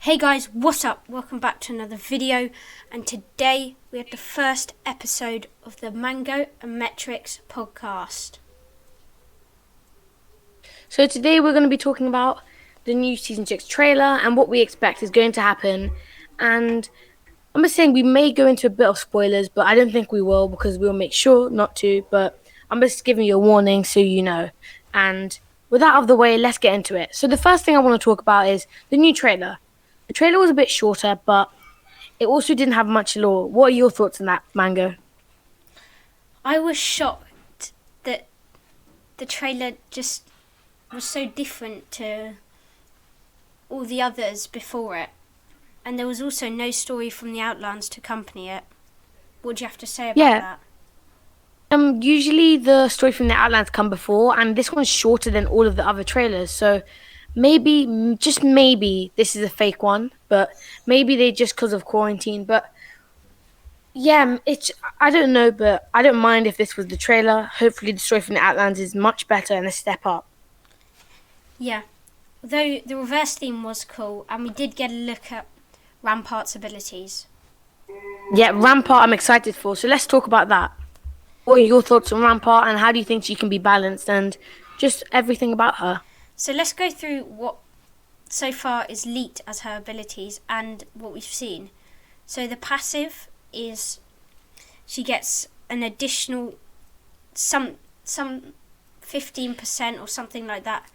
Hey guys, what's up? Welcome back to another video, and today we have the first episode of the Mango and Metrix podcast. So today we're going to be talking about the new Season 6 trailer and what we expect is going to happen. And I'm just saying we may go into a bit of spoilers, but I don't think we will because we'll make sure not to. But I'm just giving you a warning so you know. And with that out of the way, let's get into it. So the first thing I want to talk about is the new trailer. The trailer was a bit shorter, but it also didn't have much lore. What are your thoughts on that, Mango? I was shocked that the trailer just was so different to all the others before it. And there was also no story from the Outlands to accompany it. What do you have to say about that? Usually the story from the Outlands come before, and this one's shorter than all of the other trailers, so maybe, just maybe, this is a fake one, but maybe they just because of quarantine. But yeah, I don't know, but I don't mind if this was the trailer. Hopefully the story from the Outlands is much better and a step up. Yeah, though the reverse theme was cool, and we did get a look at Rampart's abilities. Yeah, Rampart I'm excited for, so let's talk about that. What are your thoughts on Rampart, and how do you think she can be balanced, and just everything about her? So let's go through what so far is leaked as her abilities and what we've seen. So the passive is she gets an additional some 15% or something like that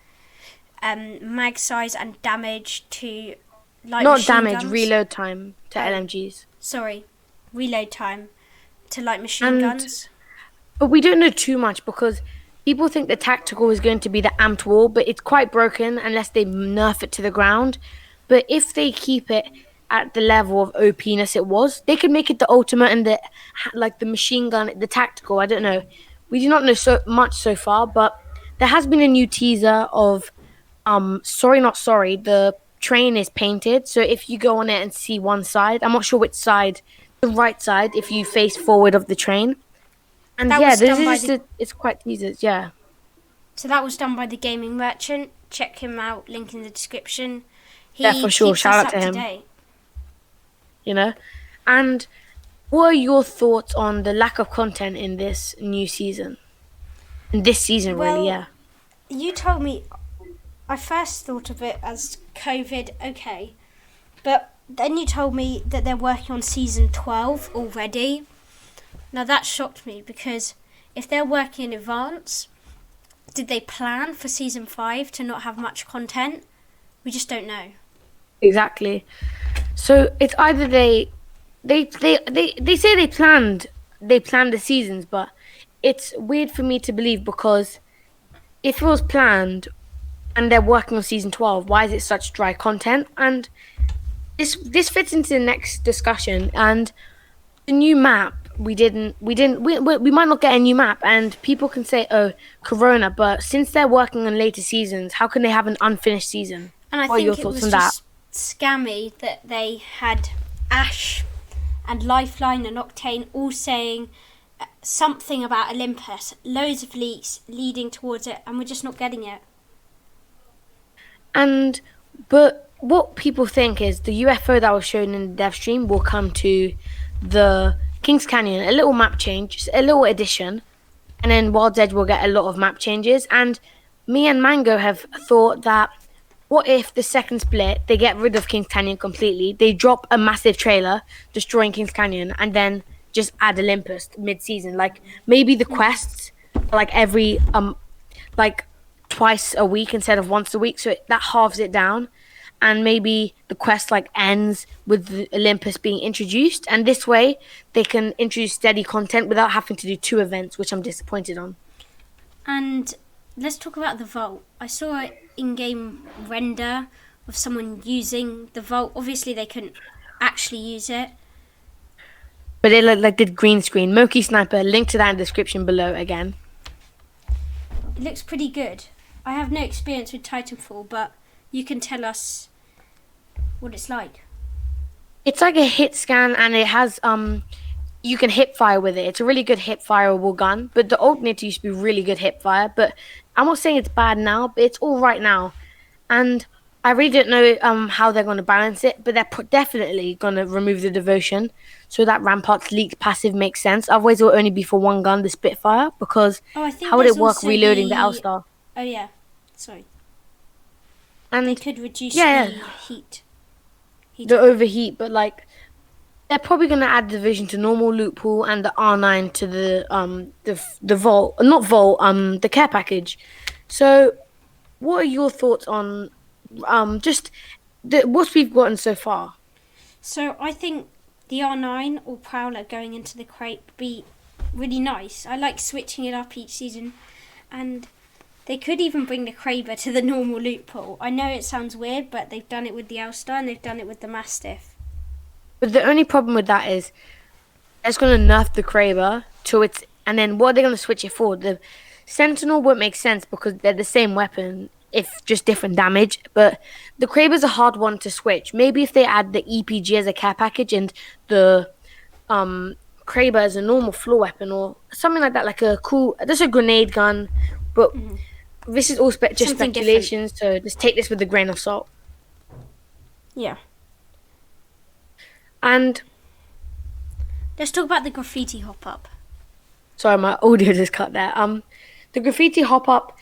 mag size and damage to light Not machine damage, guns. reload time to LMGs. Sorry, reload time to light machine guns. But we don't know too much because people think the tactical is going to be the amped wall, but it's quite broken unless they nerf it to the ground. But if they keep it at the level of OP-ness it was, they could make it the ultimate and the machine gun, the tactical. I don't know. We do not know so much so far, but there has been a new teaser of Sorry Not Sorry. The train is painted, so if you go on it and see one side, I'm not sure which side, the right side, if you face forward of the train. And that yeah, it's quite teasers, yeah. So that was done by the Gaming Merchant. Check him out, link in the description. Yeah, for sure. Shout out to him. You know? And what are your thoughts on the lack of content in this new season? In this season, really, yeah. You told me, I first thought of it as COVID, okay. But then you told me that they're working on season 12 already. Now that shocked me because if they're working in advance, did they plan for season 5 to not have much content? We just don't know. Exactly. So it's either they say they planned the seasons, but it's weird for me to believe because if it was planned and they're working on season 12, why is it such dry content? And this fits into the next discussion. And the new map, we might not get a new map, and people can say, oh, Corona, but since they're working on later seasons, how can they have an unfinished season? And I what are your think it thoughts was on just scammy that they had Ash and Lifeline and Octane all saying something about Olympus, loads of leaks leading towards it, and we're just not getting it. But what people think is the UFO that was shown in the dev stream will come to the Kings Canyon, a little map change, just a little addition, and then Wild's Edge will get a lot of map changes. And me and Mango have thought that what if the second split, they get rid of Kings Canyon completely, they drop a massive trailer destroying Kings Canyon, and then just add Olympus mid-season. Like maybe the quests like every twice a week instead of once a week, so that halves it down. And maybe the quest ends with the Olympus being introduced, and this way they can introduce steady content without having to do 2 events, which I'm disappointed on. And let's talk about the Volt. I saw an in-game render of someone using the Volt. Obviously they couldn't actually use it, but they did green screen. Moki Sniper, link to that in the description below again. It looks pretty good. I have no experience with Titanfall, but you can tell us what it's like. It's like a hit scan, and it has you can hip fire with it. It's a really good hip fireable gun, but the alternate used to be really good hip fire. But I'm not saying it's bad now, but it's all right now. And I really don't know how they're going to balance it, but they're definitely going to remove the devotion so that Rampart's leaked passive makes sense. Otherwise, it will only be for one gun, the Spitfire, because Oh, I think how would there's it work also reloading the L-Star? Oh yeah, sorry. And They could reduce yeah, the heat. the overheat, but like they're probably going to add the division to normal loot pool and the R9 to the Volt, not Volt, the care package. So, what are your thoughts on just what we've gotten so far? So I think the R9 or Prowler going into the crate would be really nice. I like switching it up each season, and they could even bring the Kraber to the normal loot pool. I know it sounds weird, but they've done it with the Elstar and they've done it with the Mastiff. But the only problem with that is it's going to nerf the Kraber to its, and then what are they going to switch it for? The Sentinel won't make sense because they're the same weapon, if just different damage. But the Kraber's a hard one to switch. Maybe if they add the EPG as a care package and the Kraber as a normal floor weapon or something like that, like a cool, just a grenade gun. But this is all just Something speculation, so just take this with a grain of salt. Yeah. And let's talk about the Graffiti Hop Up. Sorry, my audio just cut there. The Graffiti Hop Up,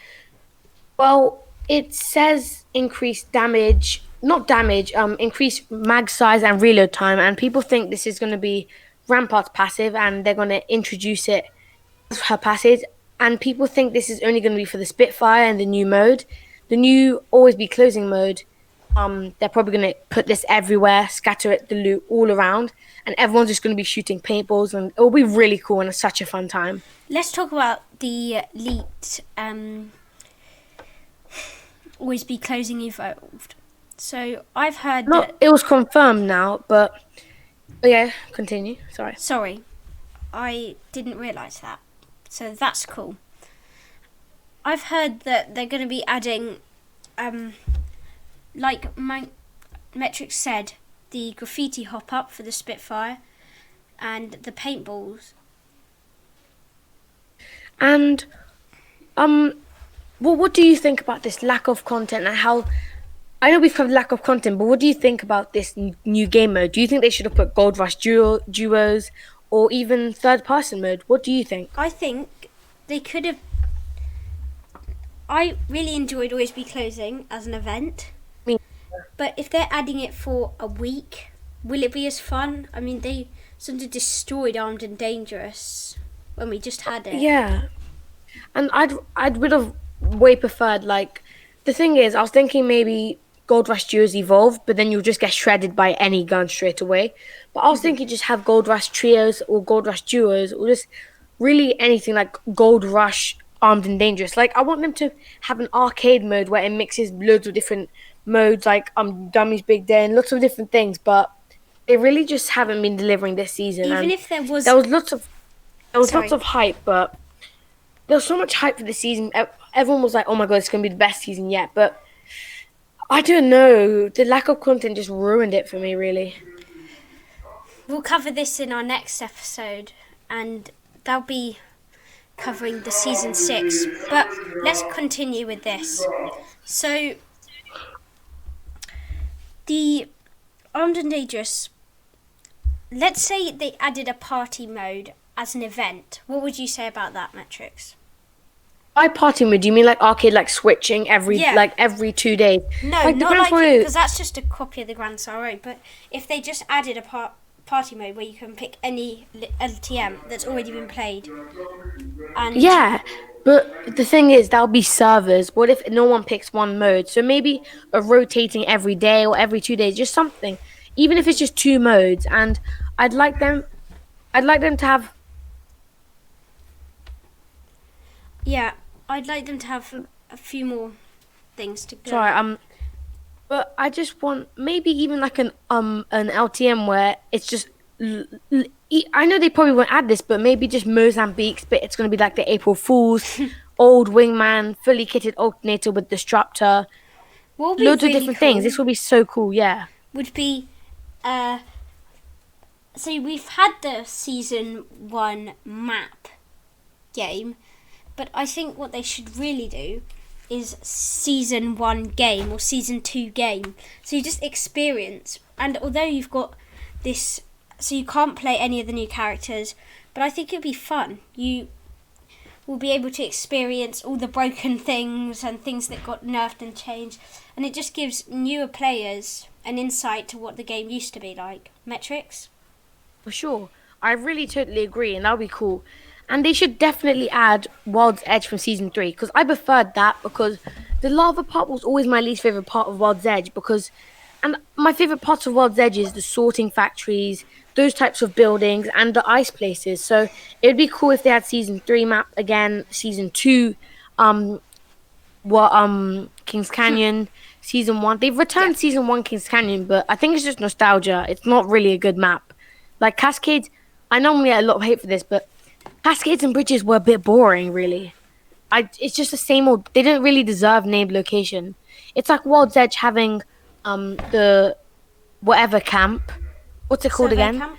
well, it says increased damage, not damage, increased mag size and reload time, and people think this is going to be Rampart's passive, and they're going to introduce it as her passive, and people think this is only going to be for the Spitfire and the new mode. The new Always Be Closing mode, they're probably going to put this everywhere, scatter it, the loot all around, and everyone's just going to be shooting paintballs, and it will be really cool and it's such a fun time. Let's talk about the leaked Always Be Closing evolved. So I've heard that it was confirmed now, but yeah, continue. Sorry, I didn't realise that. So that's cool. I've heard that they're going to be adding, like Metrix said, the Graffiti Hop Up for the Spitfire and the paintballs. And what do you think about this lack of content and how? I know we've covered lack of content, but what do you think about this new game mode? Do you think they should have put Gold Rush duos or even third person mode? What do you think? I think they could have. I really enjoyed Always Be Closing as an event. But if they're adding it for a week, will it be as fun? I mean, they sort of destroyed Armed and Dangerous when we just had it. Yeah, and I would have way preferred, like, the thing is, I was thinking maybe Gold Rush Duos evolved, but then you'll just get shredded by any gun straight away. But I was thinking just have Gold Rush Trios or Gold Rush Duos or just really anything like Gold Rush Armed and Dangerous. Like, I want them to have an arcade mode where it mixes loads of different modes, like Dummies Big Day and lots of different things, but they really just haven't been delivering this season. Even if there was lots of hype, but there was so much hype for the season. Everyone was like, oh my god, it's going to be the best season yet. But I don't know. The lack of content just ruined it for me, really. We'll cover this in our next episode, and that'll be covering the season 6. But let's continue with this. So, the Armed and Dangerous, let's say they added a party mode as an event. What would you say about that, Metrix? By party mode, do you mean like arcade, like switching every 2 days? No, like not like because that's just a copy of the Grand Sorrow. But if they just added a party mode where you can pick any LTM that's already been played, and yeah, but the thing is, that'll be servers. What if no one picks one mode? So maybe a rotating every day or every 2 days, just something. Even if it's just 2 modes, and I'd like them to have. Yeah, I'd like them to have a few more things to go. Sorry, but I just want maybe even like an LTM where it's just. I know they probably won't add this, but maybe just Mozambique's, but it's going to be like the April Fool's, old wingman, fully kitted alternator with disruptor, loads really of different things. This will be so cool, yeah. Would be, so we've had the season 1 map game, but I think what they should really do is season 1 game or season 2 game. So you just experience, and although you've got this, so you can't play any of the new characters, but I think it'd be fun. You will be able to experience all the broken things and things that got nerfed and changed, and it just gives newer players an insight to what the game used to be like. Metrix? For sure. I really totally agree, and that'll be cool. And they should definitely add World's Edge from Season 3, because I preferred that, because the lava part was always my least favourite part of World's Edge, and my favourite parts of World's Edge is the sorting factories, those types of buildings, and the ice places. So it would be cool if they had Season 3 map again, Season 2, Kings Canyon, Season 1. They've returned Season 1 Kings Canyon, but I think it's just nostalgia. It's not really a good map. Like Cascades, I normally get a lot of hate for this, but Cascades and Bridges were a bit boring, really. It's just the same old. They didn't really deserve named location. It's like World's Edge having the whatever camp. What's it called again? Camp?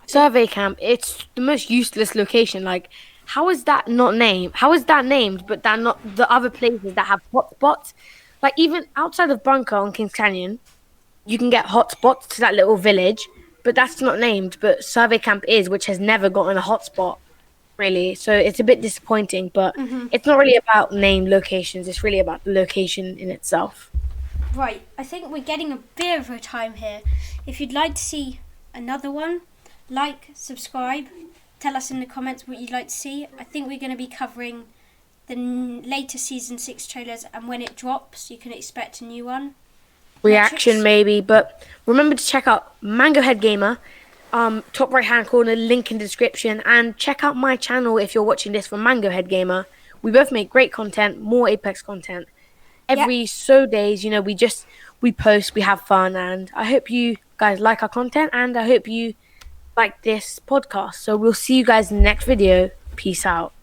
Survey camp. It's the most useless location. Like, how is that not named? How is that named, but that not the other places that have hotspots? Like, even outside of Bunker on Kings Canyon, you can get hotspots to that little village, but that's not named. But Survey camp is, which has never gotten a hotspot, really. So it's a bit disappointing, but it's not really about named locations. It's really about the location in itself. Right, I think we're getting a bit of a time here. If you'd like to see another one, like, subscribe, tell us in the comments what you'd like to see. I think we're going to be covering the later Season 6 trailers, and when it drops, you can expect a new one. Reaction Metrix? maybe, but remember to check out MangoHeadGamer, top right hand corner, link in the description, and check out my channel if you're watching this from MangoHeadGamer. We both make great content, more Apex content. Every days, we post, we have fun, and I hope you guys like our content, and I hope you like this podcast. So we'll see you guys in the next video. Peace out.